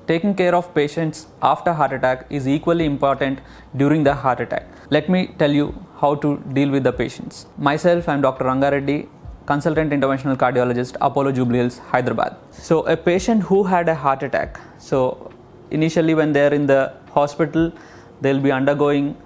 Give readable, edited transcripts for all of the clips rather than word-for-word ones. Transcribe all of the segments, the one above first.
taking care of patients after heart attack is equally important during the heart attack. Let me tell you how to deal with the patients. Myself, I am Dr. Ranga Reddy, consultant interventional cardiologist, Apollo Jubilee Hills, Hyderabad. So a patient who had a heart attack, so initially when they are in the hospital, they'll be undergoing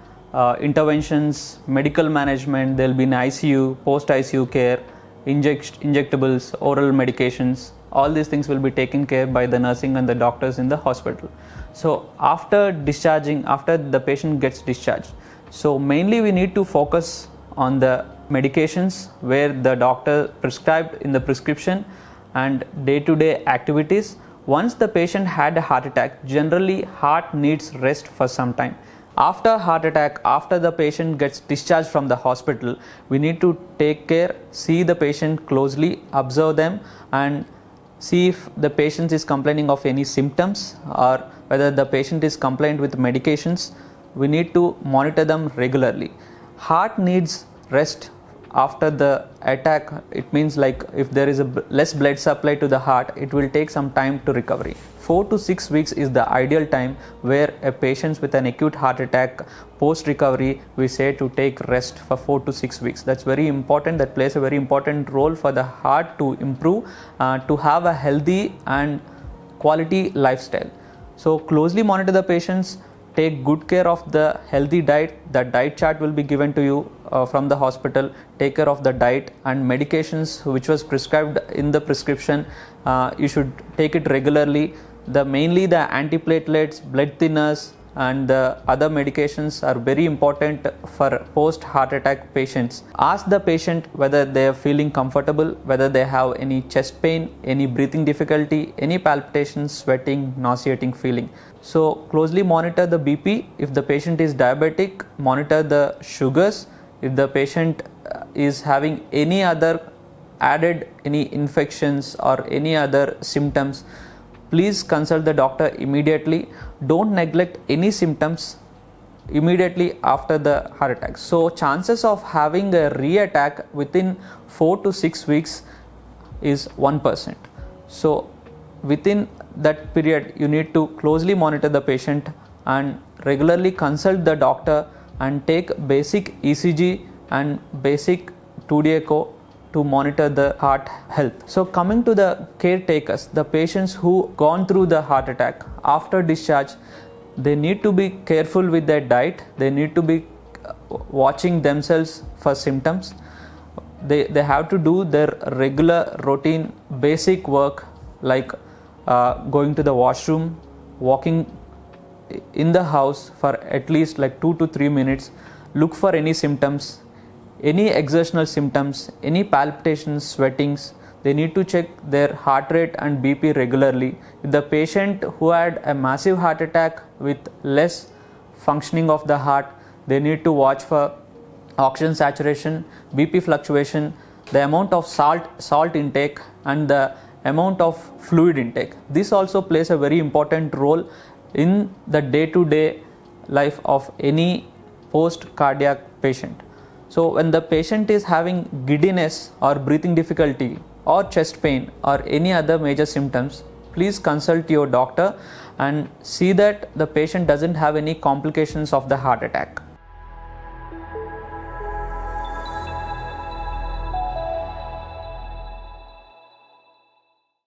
interventions, medical management, they'll be in ICU, post-ICU care, injectables, oral medications. All these things will be taken care by the nursing and the doctors in the hospital. So after discharging, after the patient gets discharged, so mainly we need to focus on the medications where the doctor prescribed in the prescription and day-to-day activities. Once the patient had a heart attack, generally heart needs rest for some time. After heart attack, after the patient gets discharged from the hospital, we need to take care, see the patient closely, observe them and see if the patient is complaining of any symptoms or whether the patient is compliant with medications. We need to monitor them regularly. Heart needs rest after the attack. It means like if there is a less blood supply to the heart, it will take some time to recovery. 4 to 6 weeks is the ideal time where a patient with an acute heart attack post recovery, we say to take rest for 4 to 6 weeks. That's very important. That plays a very important role for the heart to improve, to have a healthy and quality lifestyle. So closely monitor the patients, take good care of the healthy diet. The diet chart will be given to you from the hospital. Take care of the diet and medications which was prescribed in the prescription. You should take it regularly. Mainly the antiplatelets, blood thinners and the other medications are very important for post heart attack patients. Ask the patient whether they are feeling comfortable, whether they have any chest pain, any breathing difficulty, any palpitations, sweating, nauseating feeling. So closely monitor the BP. If the patient is diabetic, monitor the sugars. If the patient is having any other added any infections or any other symptoms, please consult the doctor immediately. Don't neglect any symptoms immediately after the heart attack. So chances of having a re-attack within 4 to 6 weeks is 1%. So within that period, you need to closely monitor the patient and regularly consult the doctor and take basic ECG and basic 2D echo to monitor the heart health. So coming to the caretakers, the patients who gone through the heart attack after discharge, they need to be careful with their diet. They need to be watching themselves for symptoms. They have to do their regular routine basic work like going to the washroom, walking in the house for at least like 2 to 3 minutes. Look for any symptoms, any exertional symptoms, any palpitations, sweatings. They need to check their heart rate and BP regularly. If the patient who had a massive heart attack with less functioning of the heart, they need to watch for oxygen saturation, BP fluctuation, the amount of salt intake and the amount of fluid intake. This also plays a very important role in the day-to-day life of any post-cardiac patient. So when the patient is having giddiness or breathing difficulty or chest pain or any other major symptoms, please consult your doctor and see that the patient doesn't have any complications of the heart attack.